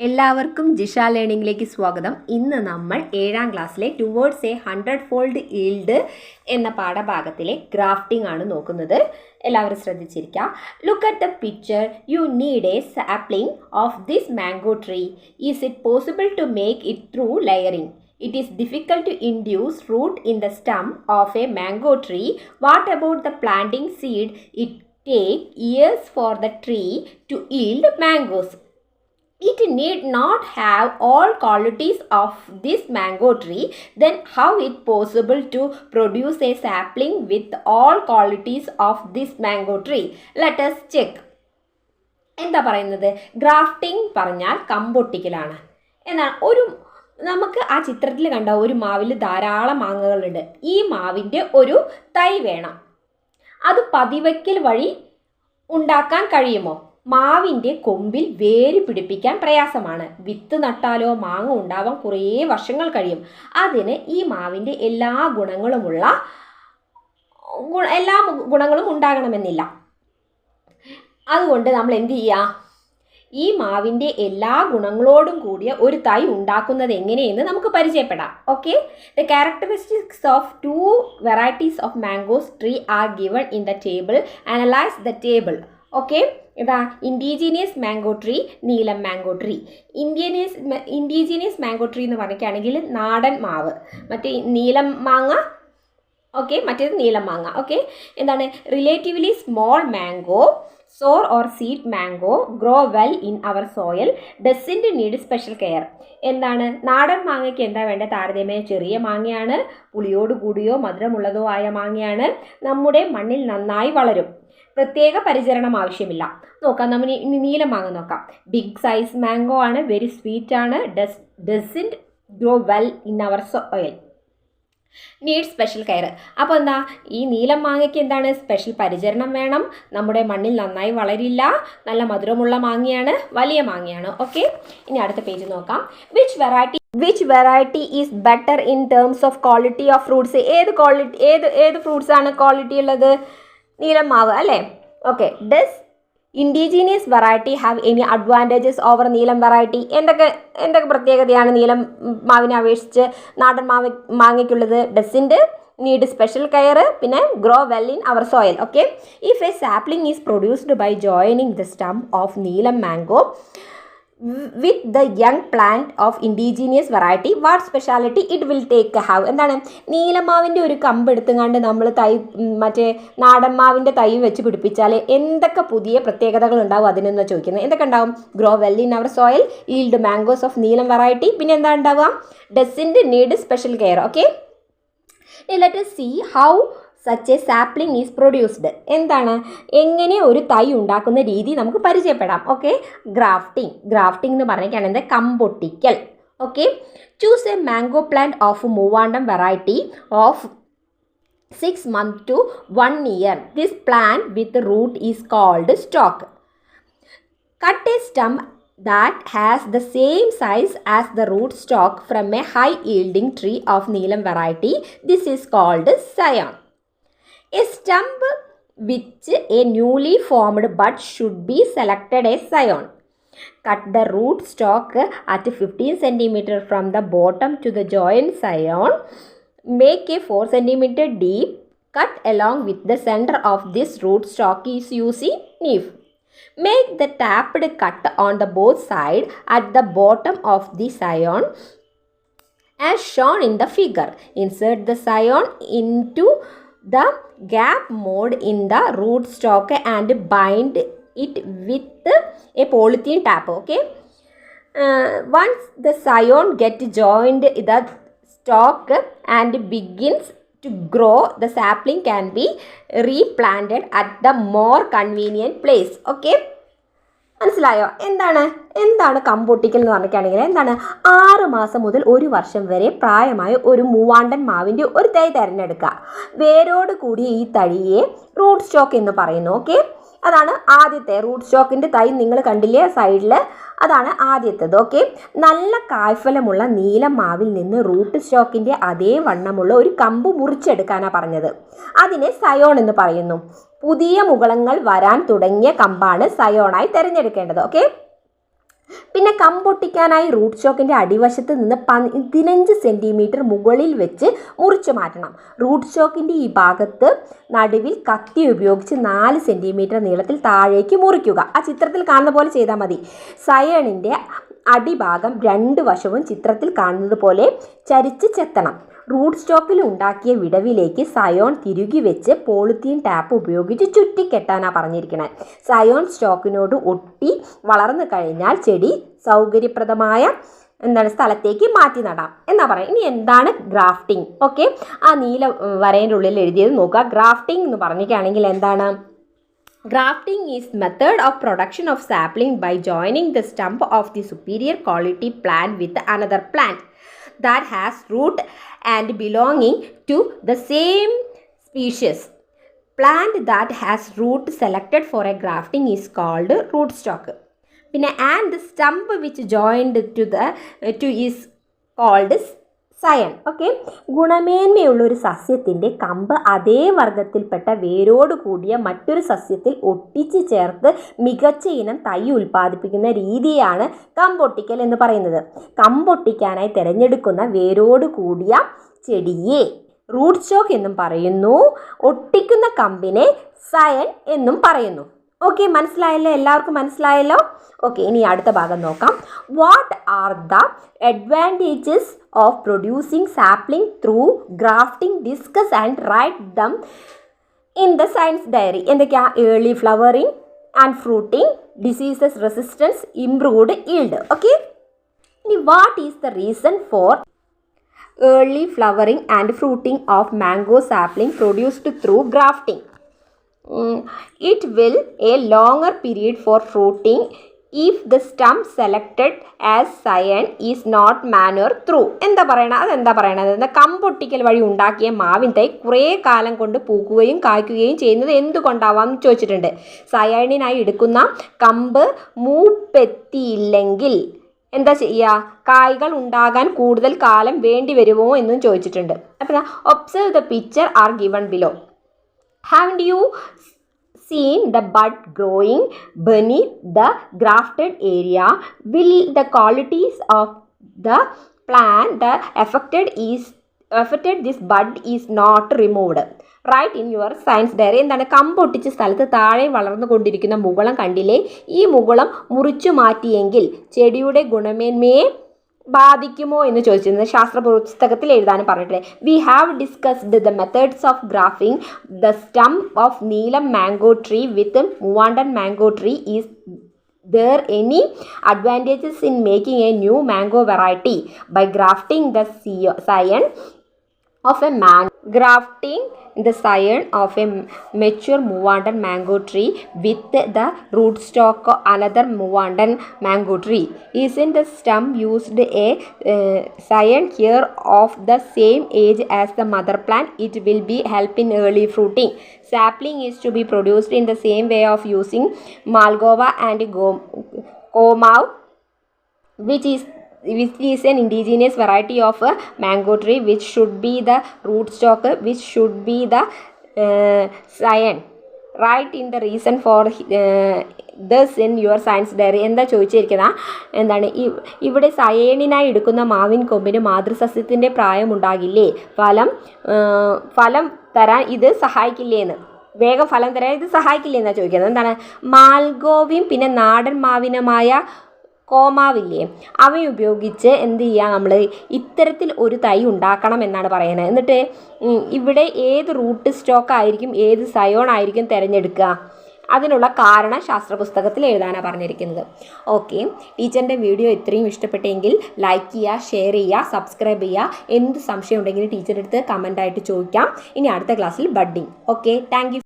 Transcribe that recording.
എല്ലാവർക്കും ജിഷ ലേണിംഗിലേക്ക് സ്വാഗതം. ഇന്ന് നമ്മൾ 7ാം ക്ലാസ്സിലെ ടുവേർഡ്സ് എ 100-fold yield എന്ന പാഠഭാഗത്തിലെ ഗ്രാഫ്റ്റിംഗ് ആണ് നോക്കുന്നത്. എല്ലാവരും ശ്രദ്ധിച്ചിരിക്കുക. Look at the picture. You need a sapling of this mango tree. Is it possible to make it through layering? It is difficult to induce root in the stem of a mango tree. What about the planting seed? It takes years for the tree to yield mangoes. It need not have all qualities of this mango tree. Then how it possible to produce a sapling with all qualities of this mango tree? Let us check. എന്താ പറയുന്നത്? Grafting പറഞ്ഞാൽ കമ്പൊട്ടിക്കലാണ് എന്നാണ്. നമുക്ക് ആ ചിത്രത്തിൽ കണ്ട ഒരു മാവിൽ ധാരാളം മാങ്ങകളുണ്ട്. ഈ മാവിൻ്റെ ഒരു തൈ വേണം. അത് പതിവയ്ക്കൽ വഴി ഉണ്ടാക്കാൻ കഴിയുമോ? മാവിൻ്റെ കൊമ്പിൽ വേര് പിടിപ്പിക്കാൻ പ്രയാസമാണ്. വിത്ത് നട്ടാലോ മാങ്ങ ഉണ്ടാവാൻ കുറേ വർഷങ്ങൾ കഴിയും. അതിന് ഈ മാവിൻ്റെ എല്ലാ ഗുണങ്ങളും ഉണ്ടാകണമെന്നില്ല. അതുകൊണ്ട് നമ്മൾ എന്ത് ചെയ്യുക? ഈ മാവിൻ്റെ എല്ലാ ഗുണങ്ങളോടും കൂടിയ ഒരു തൈ ഉണ്ടാക്കുന്നത് എങ്ങനെയെന്ന് നമുക്ക് പരിചയപ്പെടാം. Okay, the characteristics of 2 varieties of mangoes tree are given in the table. Analyse the table. Okay, ഇതാ indigenous mango tree, Neelam mango tree. Indigenous mango tree എന്ന് പറയുകയാണെങ്കിൽ നാടൻ മാവ്, മറ്റേ നീലം മാങ്ങ. ഓക്കെ, മറ്റേത് നീലം മാങ്ങ. ഓക്കെ, എന്താണ്? Relatively small mango, sour or seed mango grow well in our soil, doesn't need special care. എന്താണ്? നാടൻ മാങ്ങയ്ക്ക് എന്താ വേണ്ടത്? താരതമ്യേന ചെറിയ മാങ്ങയാണ്, പുളിയോട് കൂടിയോ മധുരമുള്ളതോ ആയ മാങ്ങയാണ്, നമ്മുടെ മണ്ണിൽ നന്നായി വളരും, പ്രത്യേക പരിചരണം ആവശ്യമില്ല. നോക്കാം, നമ്മൾ നീലം മാങ്ങ നോക്കാം. ബിഗ് സൈസ് മാംഗോ ആണ്, വെരി സ്വീറ്റ് ആണ്, doesn't grow well in our soil, need special care. അപ്പോൾ എന്താ? ഈ നീലം മാങ്ങയ്ക്ക് എന്താണ്? സ്പെഷ്യൽ പരിചരണം വേണം, നമ്മുടെ മണ്ണിൽ നന്നായി വളരില്ല, നല്ല മധുരമുള്ള മാങ്ങയാണ്, വലിയ മാങ്ങയാണ്. ഓക്കെ, ഇനി അടുത്ത പേജ് നോക്കാം. Which variety is better in terms of quality of fruits? ഏത് ഫ്രൂട്ട്സ് ആണ് ക്വാളിറ്റി ഉള്ളത്? നീലം മാവ് അല്ലേ? Okay, does indigenous variety have any advantages over Neelam variety? എന്തൊക്കെ പ്രത്യേകതയാണ് നീലം മാവിനെ അപേക്ഷിച്ച് നാടൻ മാങ്ങയ്ക്കുള്ളത്? ഡസിൻ്റ് നീഡ് സ്പെഷ്യൽ കെയർ, പിന്നെ grow well in our soil. Okay, if a sapling is produced by joining the stem of Neelam mango with the young plant of indigenous variety, what speciality it will take have? എന്താണ്? നീലമാവിൻ്റെ ഒരു കമ്പ് എടുത്തുകൊണ്ട് നമ്മൾ മറ്റേ നാടൻ മാവിൻ്റെ തൈ വെച്ച് പിടിപ്പിച്ചാൽ എന്തൊക്കെ പുതിയ പ്രത്യേകതകൾ ഉണ്ടാവും അതിനെന്ന് ചോദിക്കുന്നത്. എന്തൊക്കെ ഉണ്ടാവും? Grow well in our soil, yield mangoes of Neelam variety, പിന്നെ എന്താ ഉണ്ടാവുക? Doesn't need special care. Okay, let us see how such a sapling is produced. എന്താണ്? എങ്ങനെ ഒരു തൈ ഉണ്ടാക്കുന്ന രീതി നമുക്ക് പരിചയപ്പെടാം. ഓക്കെ, ഗ്രാഫ്റ്റിംഗ് എന്ന് പറഞ്ഞാൽ എന്താ? കമ്പൊട്ടിക്കൽ. Okay, choose a mango plant of Moovandan variety of 6 months to 1 year. This plant with root is called stalk. Cut a stem that has the same size as the root stalk from a high yielding tree of Neelam variety. This is called scion. A stump which a newly formed bud should be selected as scion. Cut the root stalk at 15 cm from the bottom to the joint scion. Make a 4 cm deep cut along with the center of this root stalk is using knife. Make the tapped cut on the both sides at the bottom of the scion as shown in the figure. Insert the scion into the gap mode in the root stalk and bind it with a polythene tap. Okay, once the scion get joined the stalk and begins to grow, the sapling can be replanted at the more convenient place. Okay, മനസ്സിലായോ? എന്താണ് കമ്പൊട്ടിക്കൽ എന്ന് പറഞ്ഞിട്ടാണെങ്കിൽ എന്താണ്? 6 മാസം മുതൽ 1 വർഷം വരെ പ്രായമായ ഒരു മൂവാണ്ടൻ മാവിൻ്റെ ഒരു തൈ തിരഞ്ഞെടുക്കുക. വേരോട് കൂടിയ ഈ തൈയെ റൂട്ട് സ്റ്റോക്ക് എന്ന് പറയുന്നു. ഓക്കെ, അതാണ് ആദ്യത്തെ റൂട്ട് സ്റ്റോക്കിൻ്റെ തൈ. നിങ്ങൾ കണ്ടില്ലേ സൈഡിൽ? അതാണ് ആദ്യത്തേത്. ഓക്കെ, നല്ല കായ്ഫലമുള്ള നീലം മാവിൽ നിന്ന് റൂട്ട് സ്റ്റോക്കിൻ്റെ അതേ വണ്ണമുള്ള ഒരു കമ്പ് മുറിച്ചെടുക്കാനാണ് പറഞ്ഞത്. അതിനെ സയോൺ എന്ന് പറയുന്നു. പുതിയ മുകളങ്ങൾ വരാൻ തുടങ്ങിയ കമ്പാണ് സയോണായി തിരഞ്ഞെടുക്കേണ്ടത്. ഓക്കെ, പിന്നെ കമ്പൊട്ടിക്കാനായി റൂട്ട് സ്റ്റോക്കിൻ്റെ അടിവശത്ത് നിന്ന് 15 സെൻറ്റിമീറ്റർ മുകളിൽ വെച്ച് മുറിച്ചു മാറ്റണം. റൂട്ട് സ്റ്റോക്കിൻ്റെ ഈ ഭാഗത്ത് നടുവിൽ കത്തി ഉപയോഗിച്ച് 4 സെൻറ്റിമീറ്റർ നീളത്തിൽ താഴേക്ക് മുറിക്കുക. ആ ചിത്രത്തിൽ കാണുന്ന പോലെ ചെയ്താൽ മതി. സയണിൻ്റെ അടിഭാഗം 2 വശവും ചിത്രത്തിൽ കാണുന്നത് പോലെ ചരിച്ച് ചെത്തണം. റൂട്ട് സ്റ്റോക്കിൽ ഉണ്ടാക്കിയ വിടവിലേക്ക് സയോൺ തിരുകി വെച്ച് പോളിത്തീൻ ടാപ്പ് ഉപയോഗിച്ച് ചുറ്റിക്കെട്ടാനാണ് പറഞ്ഞിരിക്കുന്നത്. സയോൺ സ്റ്റോക്കിനോട് ഒട്ടി വളർന്നു കഴിഞ്ഞാൽ ചെടി സൗകര്യപ്രദമായ സ്ഥലത്തേക്ക് മാറ്റി നടാം എന്നാ പറയാം. ഇനി എന്താണ് ഗ്രാഫ്റ്റിംഗ്? ഓക്കെ, ആ നീല വരേൻ്റെ ഉള്ളിൽ എഴുതിയത് നോക്കുക. ഗ്രാഫ്റ്റിംഗ് എന്ന് പറഞ്ഞിട്ടാണെങ്കിൽ എന്താണ്? Grafting is method of production of sapling by joining the stump of the superior quality plant with another plant that has root and belonging to the same species. Plant that has root selected for a grafting is called rootstock. And the stump which joined to is called scion. Okay, ഗുണമേന്മയുള്ള ഒരു സസ്യത്തിൻ്റെ കമ്പ് അതേ വർഗത്തിൽപ്പെട്ട വേരോട് കൂടിയ മറ്റൊരു സസ്യത്തിൽ ഒട്ടിച്ച് ചേർത്ത് മികച്ച ഇനം തൈ ഉൽപ്പാദിപ്പിക്കുന്ന രീതിയാണ് കമ്പൊട്ടിക്കൽ എന്ന് പറയുന്നത്. കമ്പൊട്ടിക്കാനായി തിരഞ്ഞെടുക്കുന്ന വേരോട് കൂടിയ ചെടിയെ റൂട്ട് സ്റ്റോക്ക് എന്നും പറയുന്നു. ഒട്ടിക്കുന്ന കമ്പിനെ സയൺ എന്നും പറയുന്നു. ഓക്കെ, മനസ്സിലായല്ലോ? എല്ലാവർക്കും മനസ്സിലായല്ലോ? ഓക്കെ, ഇനി അടുത്ത ഭാഗം നോക്കാം. What are the advantages of producing sapling through grafting? Discuss and write them in the science diary. എന്തൊക്കെയാണ്? Early flowering and fruiting, diseases resistance, improved yield. Okay, ഇനി what is the reason for early flowering and fruiting of mango sapling produced through grafting? It will a longer period for fruiting if the stump selected as scion is not manure through. എന്താ പറയണത്? അതെന്താ പറയണത്? കമ്പൊട്ടിക്കൽ വഴി ഉണ്ടാക്കിയ മാവിൻ തൈ കുറേ കാലം കൊണ്ട് പൂക്കുകയും കായ്ക്കുകയും ചെയ്യുന്നത് എന്തുകൊണ്ടാവാം എന്ന് ചോദിച്ചിട്ടുണ്ട്. സയണിനായി എടുക്കുന്ന കമ്പ് മൂപ്പെത്തിയില്ലെങ്കിൽ എന്താ ചെയ്യുക? കായ്കൾ ഉണ്ടാകാൻ കൂടുതൽ കാലം വേണ്ടി വരുമോ എന്നും ചോദിച്ചിട്ടുണ്ട്. അപ്പോൾ observe the picture are given below. Haven't you seen the bud growing beneath the grafted area? Will the qualities of the plant that affected this bud is not removed? Right in your science diary. എന്താണ്? കമ്പൊട്ടിച്ച സ്ഥലത്ത് താഴെ വളർന്നുകൊണ്ടിരിക്കുന്ന മുകുളം കണ്ടില്ലേ? ഈ മുകുളം മുറിച്ചു മാറ്റിയെങ്കിൽ ചെടിയുടെ ഗുണമേന്മയെ ബാധിക്കുമോ എന്ന് ചോദിച്ചിരുന്നത് ശാസ്ത്ര പുസ്തകത്തിൽ എഴുതാനും പറഞ്ഞിട്ടില്ലേ. We have discussed the methods of grafting the stump of Neelam mango tree with Moovandan mango tree. Is there any advantages in making a new mango variety by grafting the scion of a grafting the scion of a mature Muvandan mango tree with the rootstock of another Muvandan mango tree? Isn't the stump used a scion here of the same age as the mother plant? It will be help in early fruiting. Sapling is to be produced in the same way of using Malgova and Komau, which is an indigenous variety of a mango tree, which should be the rootstock, which should be the scion. Write in the reason for this in your science diary. എന്താ ചോദിച്ചിരിക്കുന്ന? എന്താണ്? ഇവിടെ സയണിനായി എടുക്കുന്ന മാവിൻ കൊമ്പിന് മാതൃസസ്യത്തിൻ്റെ പ്രായമുണ്ടാകില്ലേ? ഫലം തരാൻ ഇത് സഹായിക്കില്ലേന്ന്, വേഗം ഫലം തരാൻ ഇത് സഹായിക്കില്ലേ എന്നാണ് ചോദിക്കുന്നത്. എന്താണ്? മാൽഗോവിയും പിന്നെ നാടൻ മാവിനമായ കോമാവില്ലേ, അവയുപയോഗിച്ച് എന്ത് ചെയ്യുക? നമ്മൾ ഇത്തരത്തിൽ ഒരു തൈ ഉണ്ടാക്കണം എന്നാണ് പറയുന്നത്. എന്നിട്ട് ഇവിടെ ഏത് റൂട്ട് സ്റ്റോക്ക് ആയിരിക്കും, ഏത് സയോൺ ആയിരിക്കും തിരഞ്ഞെടുക്കുക? അതിനുള്ള കാരണം ശാസ്ത്ര പുസ്തകത്തിൽ എഴുതാനാണ് പറഞ്ഞിരിക്കുന്നത്. ഓക്കെ, ടീച്ചറിൻ്റെ വീഡിയോ ഇത്രയും ഇഷ്ടപ്പെട്ടെങ്കിൽ ലൈക്ക് ചെയ്യുക, ഷെയർ ചെയ്യുക, സബ്സ്ക്രൈബ് ചെയ്യുക. എന്ത് സംശയം ഉണ്ടെങ്കിലും ടീച്ചറുടെ അടുത്ത് കമൻ്റായിട്ട് ചോദിക്കാം. ഇനി അടുത്ത ക്ലാസ്സിൽ ബഡ്ഡിങ്. Okay, thank you.